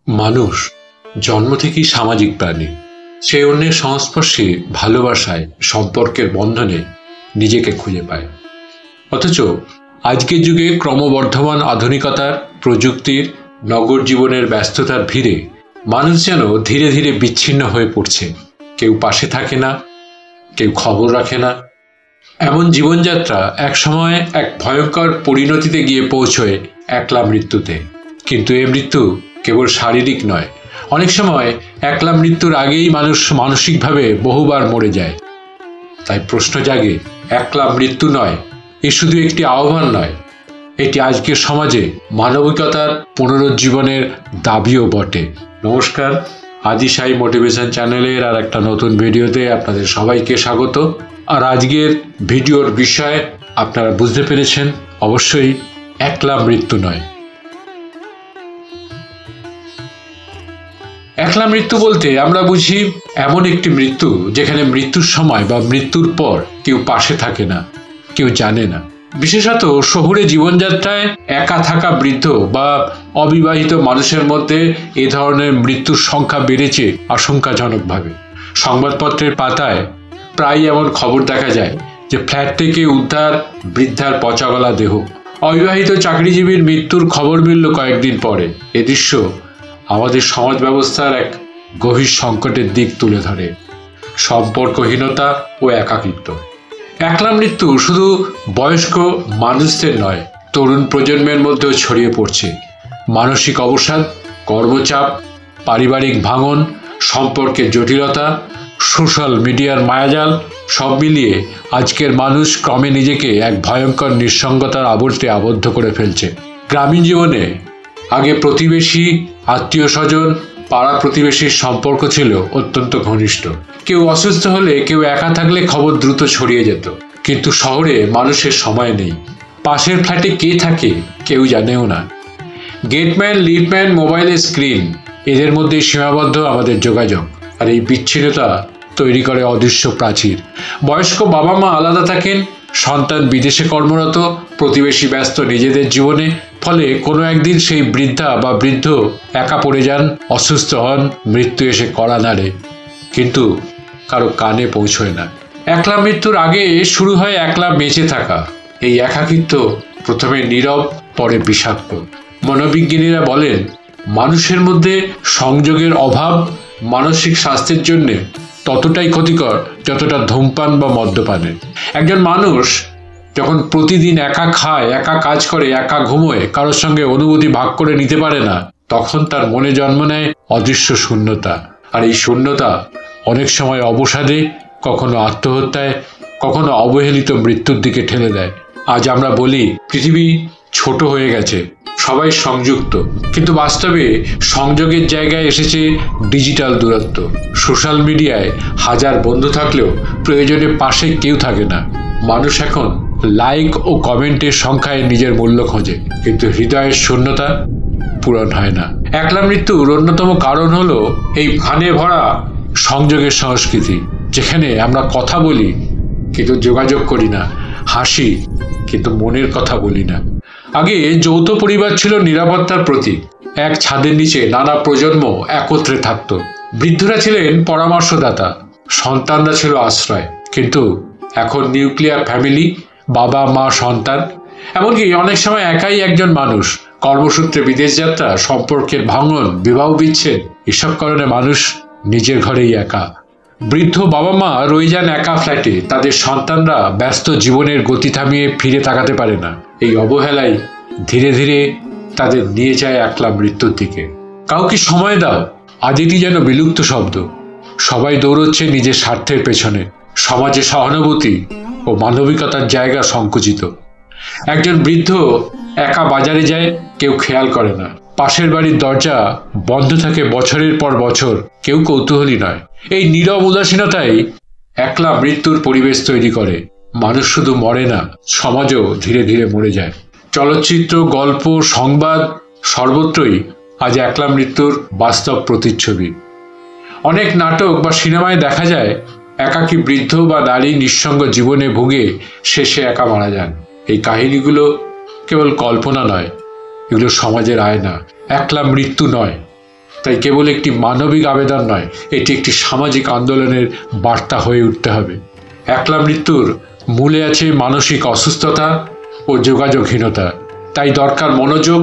মানুষ জন্ম থেকেই সামাজিক প্রাণী। সে অন্যের সংস্পর্শে, ভালোবাসায়, সম্পর্কের বন্ধনে নিজেকে খুঁজে পায়। অথচ আজকের যুগে ক্রমবর্ধমান আধুনিকতার, প্রযুক্তির, নগর জীবনের ব্যস্ততার ভিড়ে মানুষ যেন ধীরে ধীরে বিচ্ছিন্ন হয়ে পড়ছে। কেউ পাশে থাকে না, কেউ খবর রাখে না। এমন জীবনযাত্রা একসময় এক ভয়ঙ্কর পরিণতিতে গিয়ে পৌঁছয় একলা মৃত্যুতে। কিন্তু এ মৃত্যু কেবল শারীরিক নয়, অনেক সময় একলা মৃত্যুর আগেই মানুষ মানসিকভাবে বহুবার মরে যায়। তাই প্রশ্ন জাগে, একলা মৃত্যু নয়, এ শুধু একটি আহ্বান নয়, এটি আজকের সমাজে মানবিকতার পুনরুজ্জীবনের দাবিও বটে। নমস্কার, আদি সাই মোটিভেশন চ্যানেলের আর একটা নতুন ভিডিওতে আপনাদের সবাইকে স্বাগত। আর আজকের ভিডিওর বিষয় আপনারা বুঝতে পেরেছেন, অবশ্যই একলা মৃত্যু নয়। একলা মৃত্যু বলতে আমরা বুঝি এমন একটি মৃত্যু যেখানে মৃত্যুর সময় বা মৃত্যুর পর কেউ পাশে থাকে না, কেউ জানে না। বিশেষত শহুরে জীবনযাত্রায় একা থাকা বৃদ্ধ বা অবিবাহিত মানুষের মধ্যে এ ধরনের মৃত্যুর সংখ্যা বেড়েছে আশঙ্কাজনকভাবে। সংবাদপত্রের পাতায় প্রায় এমন খবর দেখা যায় যে ফ্ল্যাট থেকে উদ্ধার বৃদ্ধার পচাগলা দেহ। অবিবাহিত চাকরিজীবীর মৃত্যুর খবর মিলল কয়েকদিন পরে। এ দৃশ্য আমাদের সমাজ ব্যবস্থার এক গভীর সংকটের দিক তুলে ধরে, সম্পর্কহীনতা ও একাকিত্ব। একলা মৃত্যু শুধু বয়স্ক মানুষদের নয়, তরুণ প্রজন্মের মধ্যেও ছড়িয়ে পড়ছে। মানসিক অবসাদ, কর্মচাপ, পারিবারিক ভাঙন, সম্পর্কের জটিলতা, সোশ্যাল মিডিয়ার মায়াজাল সব মিলিয়ে আজকের মানুষ ক্রমে নিজেকে এক ভয়ঙ্কর নিঃসঙ্গতার আবর্তে আবদ্ধ করে ফেলছে। গ্রামীণ জীবনে আগে প্রতিবেশী, আত্মীয় স্বজন, পাড়া প্রতিবেশীর সম্পর্ক ছিল অত্যন্ত ঘনিষ্ঠ। কেউ অসুস্থ হলে, কেউ একা থাকলে খবর দ্রুত ছড়িয়ে যেত। কিন্তু শহরে মানুষের সময় নেই। পাশের ফ্ল্যাটে কে থাকে কেউ জানেও না। গেটম্যান, লিফটম্যান, মোবাইলের স্ক্রিন, এদের মধ্যে সীমাবদ্ধ আমাদের যোগাযোগ। আর এই বিচ্ছিন্নতা তৈরি করে অদৃশ্য প্রাচীর। বয়স্ক বাবা মা আলাদা থাকেন, সন্তান বিদেশে কর্মরত, প্রতিবেশী ব্যস্ত নিজেদের জীবনে। ফলে কোনো একদিন সেই বৃদ্ধা বা বৃদ্ধ একা পড়ে যান, অসুস্থ হন, মৃত্যু এসে কড়া নাড়ে, কিন্তু কারো কানে পৌঁছয় না। একলা মৃত্যুর আগে শুরু হয় একলা বেঁচে থাকা। এই একাকিত্ব প্রথমে নীরব, পরে বিষাক্ত। মনোবিজ্ঞানীরা বলেন, মানুষের মধ্যে সংযোগের অভাব মানসিক স্বাস্থ্যের জন্য ততটাই ক্ষতিকর যতটা ধূমপান বা মদ্যপানের। একজন মানুষ যখন প্রতিদিন একা খায়, একা কাজ করে, একা ঘুমোয়, কারোর সঙ্গে অনুভূতি ভাগ করে নিতে পারে না, তখন তার মনে জন্ম নেয় অদৃশ্য শূন্যতা। আর এই শূন্যতা অনেক সময় অবসাদে, কখনো আত্মহত্যায়, কখনো অবহেলিত মৃত্যুর দিকে ঠেলে দেয়। আজ আমরা বলি পৃথিবী ছোট হয়ে গেছে, সবাই সংযুক্ত, কিন্তু বাস্তবে সংযোগের জায়গায় এসেছে ডিজিটাল দূরত্ব। সোশ্যাল মিডিয়ায় হাজার বন্ধু থাকলেও প্রয়োজনে পাশে কেউ থাকে না। মানুষ এখন লাইক ও কমেন্টের সংখ্যায় নিজের মূল্য খোঁজে, কিন্তু হৃদয়ের শূন্যতা পূরণ হয় না। একলা মৃত্যুর অন্যতম কারণ হলো এই ফানে ভরা সংযোগের সংস্কৃতি, যেখানে আমরা কথা বলি কিন্তু যোগাযোগ করি না, হাসি কিন্তু মনের কথা বলি না। আগে যৌথ পরিবার ছিল নিরাপত্তার প্রতীক। এক ছাদের নিচে নানা প্রজন্ম একত্রে থাকত। বৃদ্ধরা ছিলেন পরামর্শদাতা, সন্তানরা ছিল আশ্রয়। কিন্তু এখন নিউক্লিয়ার ফ্যামিলি, বাবা মা সন্তান, এমনকি অনেক সময় একাই একজন মানুষ। কর্মসূত্রে বিদেশ যাত্রা, সম্পর্কের ভাঙন, বিবাহ বিচ্ছেদ, এসব কারণে মানুষ নিজের ঘরেই একা। বৃদ্ধ বাবা মা রয়ে যান একা ফ্ল্যাটে, তাদের সন্তানরা ব্যস্ত জীবনের গতি থামিয়ে ফিরে তাকাতে পারে না। এই অবহেলাই ধীরে ধীরে তাদের নিয়ে যায় একলা মৃত্যুর দিকে। কাউকে সময় দাও, আজ এটি যেন বিলুপ্ত শব্দ। সবাই দৌড়চ্ছে নিজের স্বার্থের পেছনে। সমাজে সহানুভূতি ও মানবিকতার জায়গা সংকুচিত। একজন বৃদ্ধ একা বাজারে যায়, কেউ খেয়াল করে না। পাশের বাড়ির দরজা বন্ধ থাকে বছরের পর বছর, কেউ কৌতূহলী নয়। এই নীরব উদাসীনতাই একলা মৃত্যুর পরিবেশ তৈরি করে। মানুষ শুধু মরে না, সমাজও ধীরে ধীরে মরে যায়। চলচ্চিত্র, গল্প, সংবাদ, সর্বত্রই আজ একলা মৃত্যুর বাস্তব প্রতিচ্ছবি। অনেক নাটক বা সিনেমায় দেখা যায় একাকী বৃদ্ধ বা নারী নিঃসঙ্গ জীবনে ভুগে শেষে একা মারা যান। এই কাহিনীগুলো কেবল কল্পনা নয়, এগুলো সমাজের আয়না। একলা মৃত্যু নয়, তাই কেবল একটি মানবিক আবেদন নয়, এটি একটি সামাজিক আন্দোলনের বার্তা হয়ে উঠতে হবে। একলা মৃত্যুর মূলে আছে মানসিক অসুস্থতা ও যোগাযোগহীনতা, তাই দরকার মনোযোগ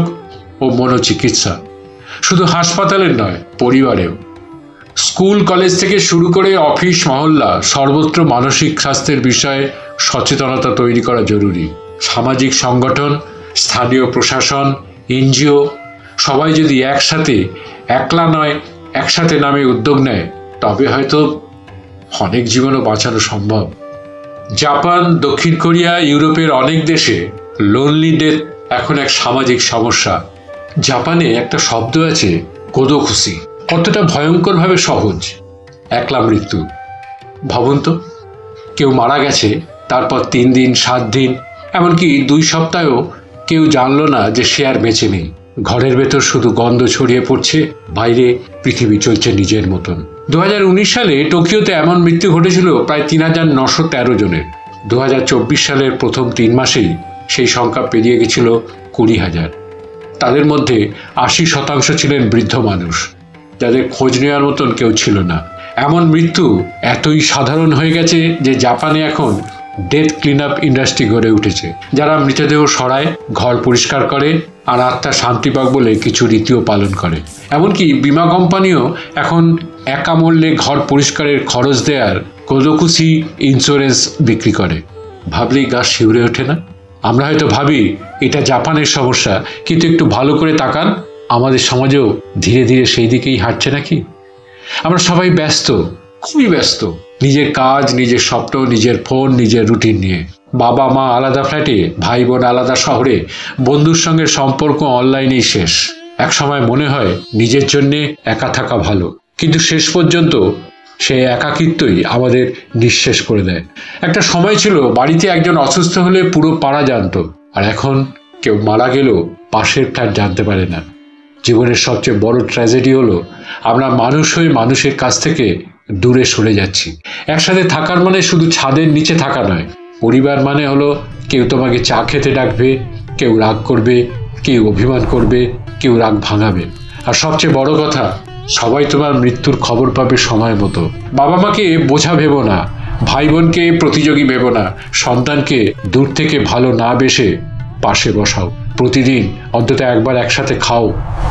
ও মনোচিকিৎসা। শুধু হাসপাতালের নয়, পরিবারেও। স্কুল কলেজ থেকে শুরু করে অফিস মহল্লা সর্বত্র মানসিক স্বাস্থ্যের বিষয়ে সচেতনতা তৈরি করা জরুরি। সামাজিক সংগঠন, স্থানীয় প্রশাসন, এনজিও সবাই যদি একসাথে, একলা নয় একসাথে নামে উদ্যোগ নেয়, তবে হয়তো অনেক জীবনও বাঁচানো সম্ভব। জাপান, দক্ষিণ কোরিয়া, ইউরোপের অনেক দেশে লোনলি ডেথ এখন এক সামাজিক সমস্যা। জাপানে একটা শব্দ আছে, কোদোকুশি। কতটা ভয়ঙ্করভাবে সহজ একলা মৃত্যু। ভাবুন তো, কেউ মারা গেছে, তারপর 3 দিন, 7 দিন, এমনকি 2 সপ্তাহও কেউ জানল না যে সে আর বেঁচে নেই। ঘরের ভেতর শুধু গন্ধ ছড়িয়ে পড়ছে, বাইরে পৃথিবী চলছে নিজের মতন। 2019 সালে টোকিওতে এমন মৃত্যু ঘটেছিল প্রায় 3913 জনের। 2024 সালের প্রথম 3 মাসেই সেই সংখ্যা পেরিয়ে গেছিল 20,000। তাদের মধ্যে 80% ছিলেন বৃদ্ধ মানুষ, যাদের খোঁজ নেওয়ার মতন কেউ ছিল না। এমন মৃত্যু এতই সাধারণ হয়ে গেছে যে জাপানে এখন ডেথ ক্লিন আপ ইন্ডাস্ট্রি গড়ে উঠেছে, যারা মৃতদেহ সরায়, ঘর পরিষ্কার করে, আর আত্মা শান্তি পাক বলে কিছু রীতিও পালন করে। এমনকি বীমা কোম্পানিও এখন একা মূল্যে ঘর পরিষ্কারের খরচ দেওয়ার কোদোকুশি ইন্স্যুরেন্স বিক্রি করে। ভাবলেই গা শিউরে ওঠে না? আমরা হয়তো ভাবি এটা জাপানের সমস্যা, কিন্তু একটু ভালো করে তাকান, আমাদের সমাজেও ধীরে ধীরে সেই দিকেই হাঁটছে নাকি? আমরা সবাই ব্যস্ত, খুবই ব্যস্ত, নিজের কাজ, নিজের স্বপ্ন, নিজের ফোন, নিজের রুটিন নিয়ে। বাবা মা আলাদা ফ্ল্যাটে, ভাই বোন আলাদা শহরে, বন্ধুর সঙ্গে সম্পর্ক অনলাইনেই শেষ। এক সময় মনে হয় নিজের জন্যে একা থাকা ভালো, কিন্তু শেষ পর্যন্ত সেই একাকিত্বই আমাদের নিঃশেষ করে দেয়। একটা সময় ছিল বাড়িতে একজন অসুস্থ হলে পুরো পাড়া জানতো, আর এখন কেউ মারা গেলেও পাশের ফ্ল্যাট জানতে পারে না। জীবনের সবচেয়ে বড় ট্র্যাজেডি হলো আমরা মানুষ হয়ে মানুষের কাছ থেকে দূরে সরে যাচ্ছি। একসাথে থাকার মানে শুধু ছাদের নিচে থাকা নয়। পরিবার মানে হলো কেউ তোমাকে চা খেতে ডাকবে, কেউ রাগ করবে, কেউ অভিমান করবে, কেউ রাগ ভাঙাবে, আর সবচেয়ে বড় কথা, সবাই তোমার মৃত্যুর খবর পাবে সময় মতো। বাবা মাকে বোঝা ভেবো না, ভাই বোনকে প্রতিযোগী ভেবো না, সন্তানকে দূর থেকে ভালো না বেসে পাশে বসাও। প্রতিদিন অন্তত একবার একসাথে খাও,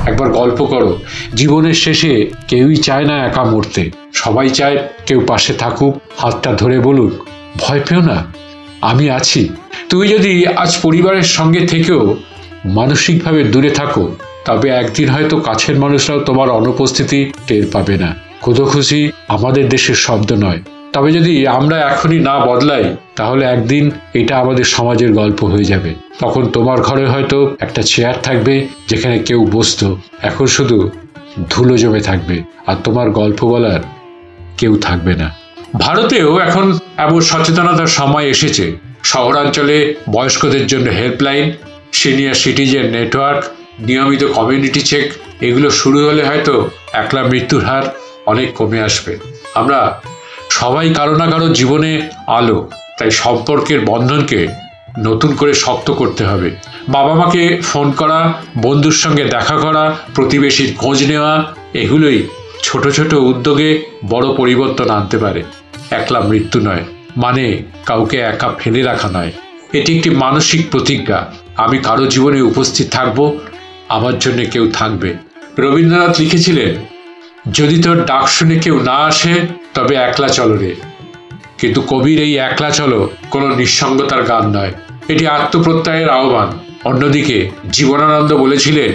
একবার গল্প করো। জীবনের শেষে কেউই চায় না একা মরতে, সবাই চায় কেউ পাশে থাকুক, হাতটা ধরে বলুক, ভয় পেও না, আমি আছি। তুমি যদি আজ পরিবারের সঙ্গে থেকেও মানসিকভাবে দূরে থাকো, তবে একদিন হয়তো কাছের মানুষরাও তোমার অনুপস্থিতি টের পাবে না। কোদোকুশি আমাদের দেশের শব্দ নয়, তবে যদি আমরা এখনই না বদলাই, তাহলে একদিন এটা আমাদের সমাজের গল্প হয়ে যাবে। তখন তোমার ঘরে হয়তো একটা চেয়ার থাকবে যেখানে কেউ বসতো, এখন শুধু ধুলো জমে থাকবে, আর তোমার গল্প বলার কেউ থাকবে না। ভারতেও এখন এমন সচেতনতার সময় এসেছে। শহরাঞ্চলে বয়স্কদের জন্য হেল্পলাইন, সিনিয়র সিটিজেন নেটওয়ার্ক, নিয়মিত কমিউনিটি চেক, এগুলো শুরু হলে হয়তো একলা মৃত্যুর হার অনেক কমে আসবে। আমরা সবাই কারো না কারো জীবনে আলো, তাই সম্পর্কের বন্ধনকে নতুন করে শক্ত করতে হবে। বাবা মাকে ফোন করা, বন্ধুর সঙ্গে দেখা করা, প্রতিবেশীর খোঁজ নেওয়া, এগুলোই ছোট ছোট উদ্যোগে বড় পরিবর্তন আনতে পারে। একলা মৃত্যু নয় মানে কাউকে একা ফেলে রাখা নয়, এটি একটি মানসিক প্রতিজ্ঞা। আমি কারো জীবনে উপস্থিত থাকব, আমার জন্য কেউ থাকবে। রবীন্দ্রনাথ লিখেছিলেন, যদি তোর ডাক শুনে কেউ না আসে, তবে একলা চলো রে। কিন্তু কবির এই একলা চলো কোনো নিঃসঙ্গতার গান নয়, এটি আত্মপ্রত্যয়ের আহ্বান। অন্যদিকে জীবনানন্দ বলেছিলেন,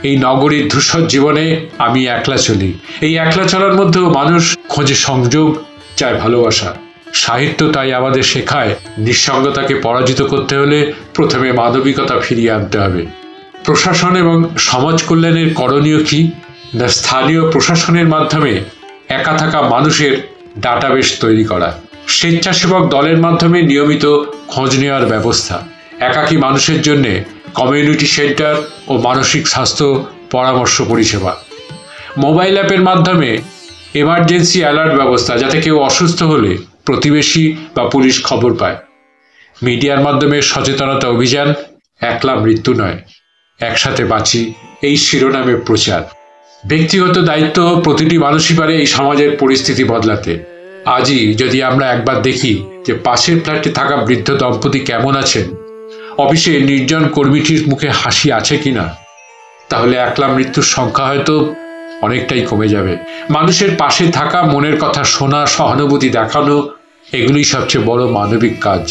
এই নগরীর ধূসর জীবনে আমি একলা চলি। এই একলা চলার মধ্যেও মানুষ খোঁজে সংযোগ, চায় ভালোবাসা। সাহিত্য তাই আমাদের শেখায়, নিঃসঙ্গতাকে পরাজিত করতে হলে প্রথমে মানবিকতা ফিরিয়ে আনতে হবে। প্রশাসন এবং সমাজ কল্যাণের করণীয় কি? না, স্থানীয় প্রশাসনের মাধ্যমে একা থাকা মানুষের ডাটাবেস তৈরি করা, স্বেচ্ছাসেবক দলের মাধ্যমে নিয়মিত খোঁজ নেওয়ার ব্যবস্থা, একাকী মানুষের জন্য কমিউনিটি সেন্টার ও মানসিক স্বাস্থ্য পরামর্শ পরিষেবা, মোবাইল অ্যাপের মাধ্যমে এমার্জেন্সি অ্যালার্ট ব্যবস্থা, যাতে কেউ অসুস্থ হলে প্রতিবেশী বা পুলিশ খবর পায়। মিডিয়ার মাধ্যমে সচেতনতা অভিযান, একলা মৃত্যু নয়, একসাথে বাঁচি, এই শিরোনামে প্রচার। ব্যক্তিগত দায়িত্ব প্রতিটি মানুষই পারে এই সমাজের পরিস্থিতি বদলাতে। আজই যদি আমরা একবার দেখি যে পাশের ফ্ল্যাটে থাকা বৃদ্ধ দম্পতি কেমন আছেন, অফিসে নির্জন কর্মীটির মুখে হাসি আছে কিনা, তাহলে একলা মৃত্যুর সংখ্যা হয়তো অনেকটাই কমে যাবে। মানুষের পাশে থাকা, মনের কথা শোনা, সহানুভূতি দেখানো, এগুলোই সবচেয়ে বড় মানবিক কাজ।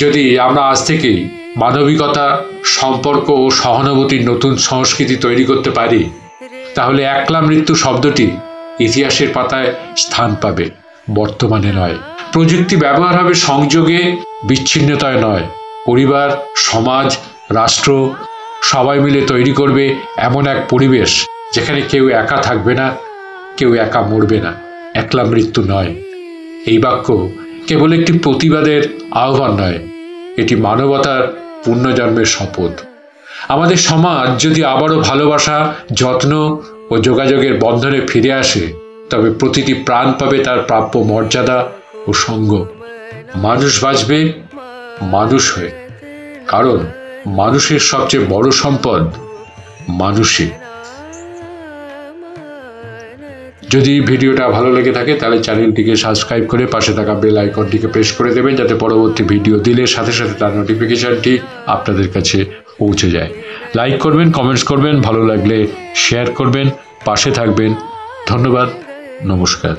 যদি আমরা আজ থেকেই মানবিকতা, সম্পর্ক ও সহানুভূতির নতুন সংস্কৃতি তৈরি করতে পারি, তাহলে একলা মৃত্যু শব্দটি ইতিহাসের পাতায় স্থান পাবে, বর্তমানে নয়। প্রযুক্তি ব্যবহার হবে সংযোগে, বিচ্ছিন্নতায় নয়। পরিবার, সমাজ, রাষ্ট্র সবাই মিলে তৈরি করবে এমন এক পরিবেশ যেখানে কেউ একা থাকবে না, কেউ একা মরবে না। একলা মৃত্যু নয়। এই বাক্য কেবল একটি প্রতিবাদের আহ্বান নয়, এটি মানবতার পুনর্জন্মের শপথ। আমাদের সমাজ যদি আবারও ভালোবাসা, যত্ন ও যোগাযোগের বন্ধনে ফিরে আসে, তবে প্রতিটি প্রাণ পাবে তার প্রাপ্য মর্যাদা ও সঙ্গ। মানুষ বাঁচবে মানুষ হয়ে, কারণ মানুষের সবচেয়ে বড় সম্পদ মানুষই। যদি ভিডিওটা ভালো লেগে থাকে তাহলে চ্যানেলটিকে সাবস্ক্রাইব করে পাশে থাকা বেল আইকনটিকে প্রেস করে দেবেন, যাতে পরবর্তী ভিডিও দিলে সাথে সাথে তার নোটিফিকেশনটি আপনাদের কাছে পৌঁছে যায়। লাইক করবেন, কমেন্টস করবেন, ভালো লাগলে শেয়ার করবেন, পাশে থাকবেন। ধন্যবাদ, নমস্কার।